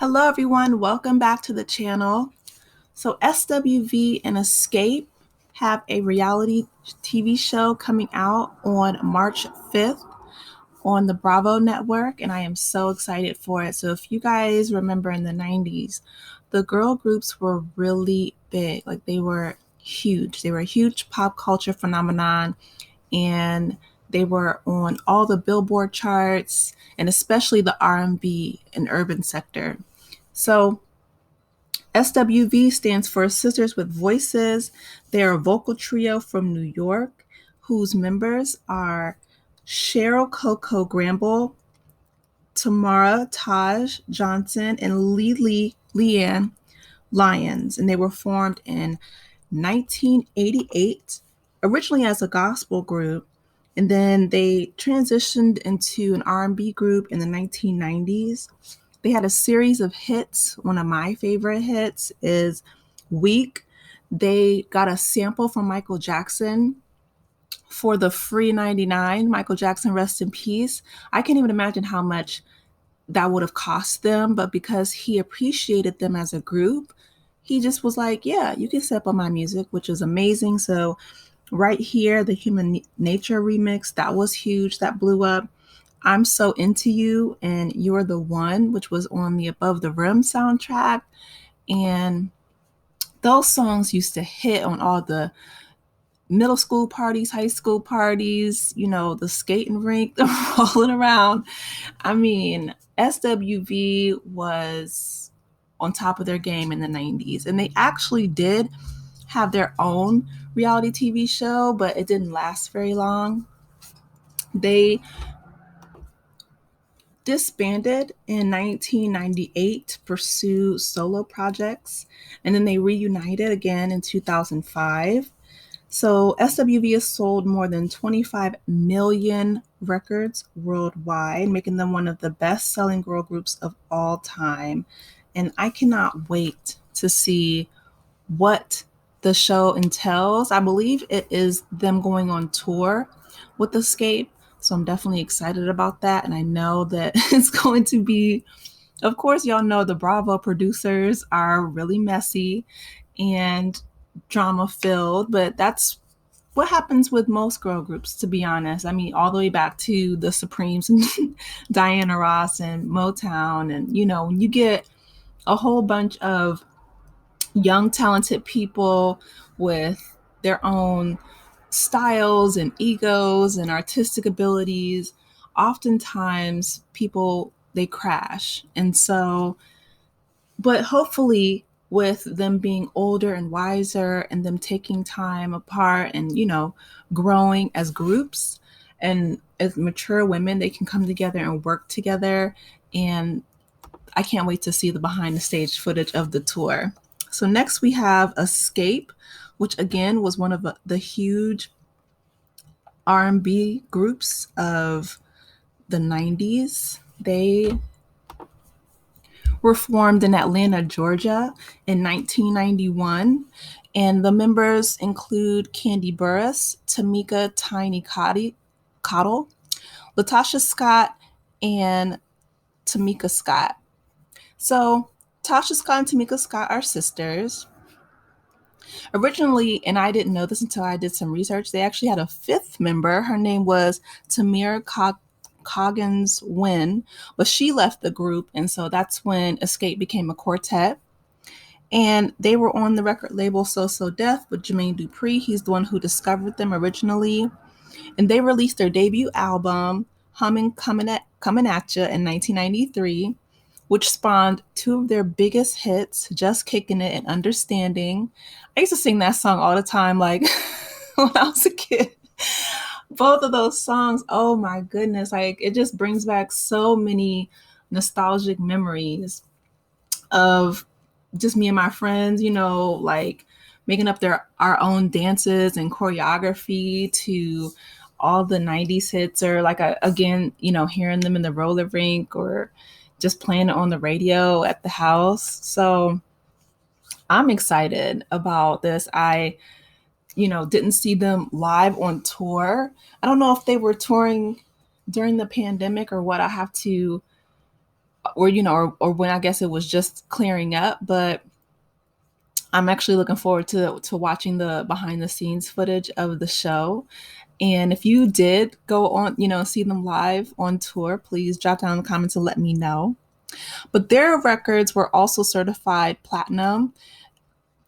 Hello, everyone. Welcome back to the channel. So, SWV and Xscape have a reality TV show coming out on March 5th on the Bravo network, and I am so excited for it. So, if you guys remember in the 90s, the girl groups were really big. Like, they were huge. They were a huge pop culture phenomenon, and they were on all the Billboard charts, and especially the R&B and urban sector. So, SWV stands for Sisters with Voices. They're a vocal trio from New York whose members are Cheryl Coco Gramble, Tamara Taj Johnson, and Leanne Lyons. And they were formed in 1988, originally as a gospel group, and then they transitioned into an R&B group in the 1990s. They had a series of hits. One of my favorite hits is Weak. They got a sample from Michael Jackson for the Free 99. Michael Jackson, rest in peace. I can't even imagine how much that would have cost them, but because he appreciated them as a group, he just was like, yeah, you can sample my music, which is amazing. So right here, the Human Nature remix, that was huge. That blew up. I'm So Into You and You're the One, which was on the Above the Rim soundtrack. And those songs used to hit on all the middle school parties, high school parties, the skating rink, the rolling around. I mean, SWV was on top of their game in the 90s. And they actually did have their own reality TV show, but it didn't last very long. They disbanded in 1998 to pursue solo projects, and then they reunited again in 2005. So SWV has sold more than 25 million records worldwide, making them one of the best-selling girl groups of all time. And I cannot wait to see what the show entails. I believe it is them going on tour with Xscape. So I'm definitely excited about that. And I know that it's going to be, of course, y'all know the Bravo producers are really messy and drama filled, but that's what happens with most girl groups, to be honest. I mean, all the way back to the Supremes and Diana Ross and Motown. And, when you get a whole bunch of young, talented people with their own styles and egos and artistic abilities, oftentimes people they crash. And so, but hopefully with them being older and wiser and them taking time apart and, growing as groups and as mature women, they can come together and work together. And I can't wait to see the behind the stage footage of the tour. So next we have Xscape, which again was one of the huge R&B groups of the 90s. They were formed in Atlanta, Georgia in 1991. And the members include Candy Burris, Tamika Tiny Cottle, Latasha Scott, and Tamika Scott. So Tasha Scott and Tamika Scott are sisters. Originally, and I didn't know this until I did some research, they actually had a fifth member. Her name was Tamira Coggins Wynn, but she left the group, and so that's when Xscape became a quartet. And they were on the record label So So Def with Jermaine Dupri. He's the one who discovered them originally. And they released their debut album, Humming Coming At Ya, in 1993, which spawned two of their biggest hits, Just Kicking It and Understanding. I used to sing that song all the time, like when I was a kid. Both of those songs, oh my goodness, like it just brings back so many nostalgic memories of just me and my friends, like making up our own dances and choreography to all the 90s hits, or like again, hearing them in the roller rink or just playing it on the radio at the house. So I'm excited about this. I didn't see them live on tour. I don't know if they were touring during the pandemic or what. I have to or or when I guess it was just clearing up. But I'm actually looking forward to watching the behind the scenes footage of the show. And if you did go on, see them live on tour, please drop down in the comments and let me know. But their records were also certified platinum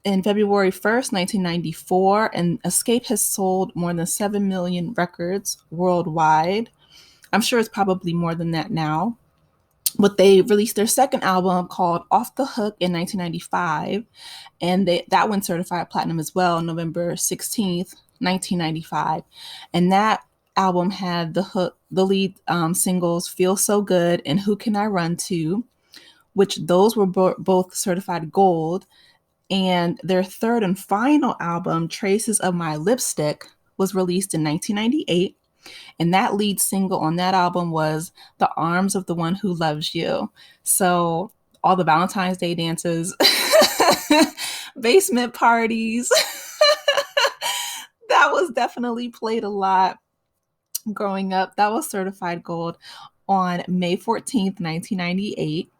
in February 1st, 1994, and Escape has sold more than 7 million records worldwide. I'm sure it's probably more than that now. But they released their second album called Off the Hook in 1995, and that one certified platinum as well, November 16th, 1995. And that album had the lead singles "Feel So Good" and "Who Can I Run To," which those were both certified gold. And their third and final album, "Traces of My Lipstick," was released in 1998. And that lead single on that album was "The Arms of the One Who Loves You." So all the Valentine's Day dances, basement parties, that was definitely played a lot growing up. That was certified gold on May 14th, 1998.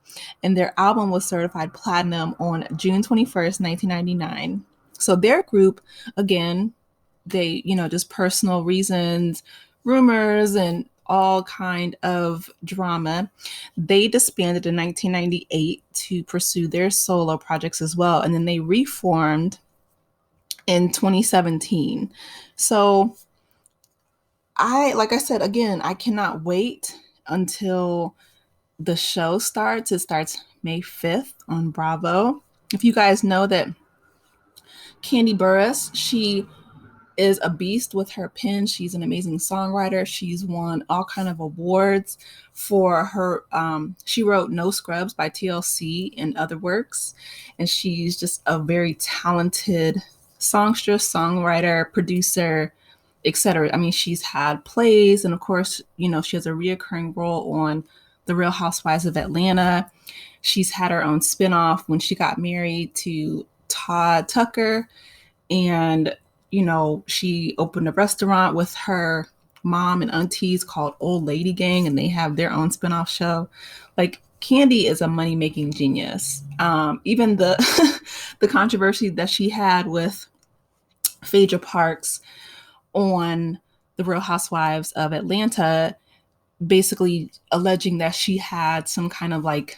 And their album was certified platinum on June 21st, 1999. So their group, again, they, just personal reasons, rumors, and all kind of drama, they disbanded in 1998 to pursue their solo projects as well. And then they reformed in 2017. So like I said, again, I cannot wait until the show starts. It starts May 5th on Bravo. If you guys know that Kandi Burruss, she is a beast with her pen. She's an amazing songwriter. She's won all kind of awards for her. She wrote "No Scrubs" by TLC and other works, and she's just a very talented songstress, songwriter, producer, etc. I mean, she's had plays, and of course, she has a reoccurring role on The Real Housewives of Atlanta. She's had her own spinoff when she got married to Todd Tucker, and she opened a restaurant with her mom and aunties called Old Lady Gang, and they have their own spinoff show. Like, Kandi is a money making genius. Even the the controversy that she had with Phaedra Parks on The Real Housewives of Atlanta, basically alleging that she had some kind of like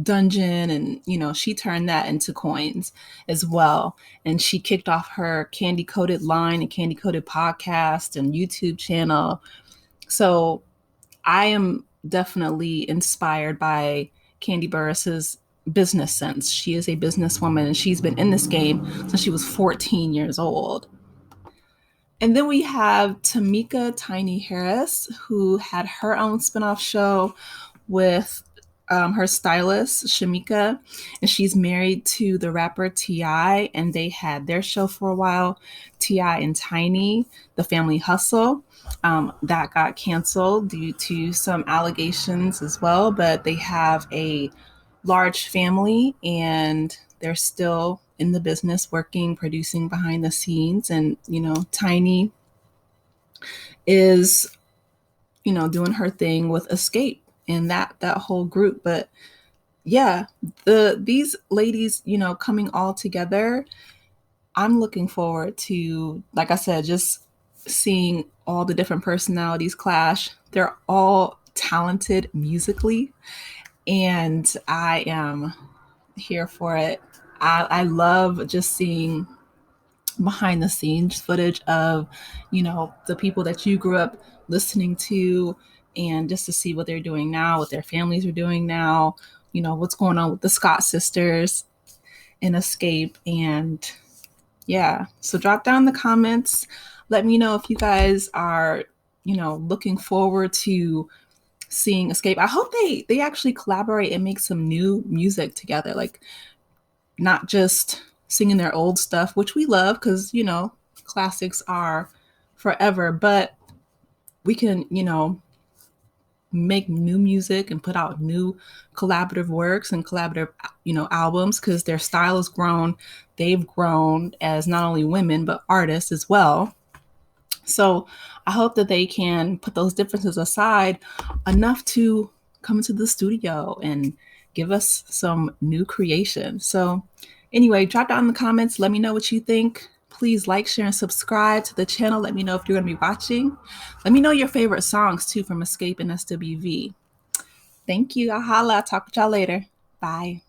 dungeon, and she turned that into coins as well. And she kicked off her Candy Coated line and Candy Coated podcast and YouTube channel. So I am definitely inspired by Kandi Burruss's business sense. She is a businesswoman, and she's been in this game since she was 14 years old. And then we have Tamika Tiny Harris, who had her own spinoff show with her stylist, Shamika, and she's married to the rapper T.I., and they had their show for a while, T.I. and Tiny, The Family Hustle. That got canceled due to some allegations as well, but they have a large family, and they're still in the business, working, producing behind the scenes. And, Tiny is, doing her thing with Xscape and that whole group. But yeah, these ladies, coming all together, I'm looking forward to, like I said, just seeing all the different personalities clash. They're all talented musically, and I am here for it. I love just seeing behind the scenes footage of, the people that you grew up listening to, and just to see what they're doing now, what their families are doing now, what's going on with the Scott sisters in Xscape. And yeah, so drop down in the comments. Let me know if you guys are, looking forward to seeing Xscape. I hope they actually collaborate and make some new music together, like not just singing their old stuff, which we love because, classics are forever, but we can, make new music and put out new collaborative works and collaborative, albums, because their style has grown. They've grown as not only women, but artists as well. So I hope that they can put those differences aside enough to come into the studio and give us some new creation. So anyway, drop down in the comments. Let me know what you think. Please like, share, and subscribe to the channel. Let me know if you're going to be watching. Let me know your favorite songs too from Xscape and SWV. Thank you. I'll holla. I'll talk with y'all later. Bye.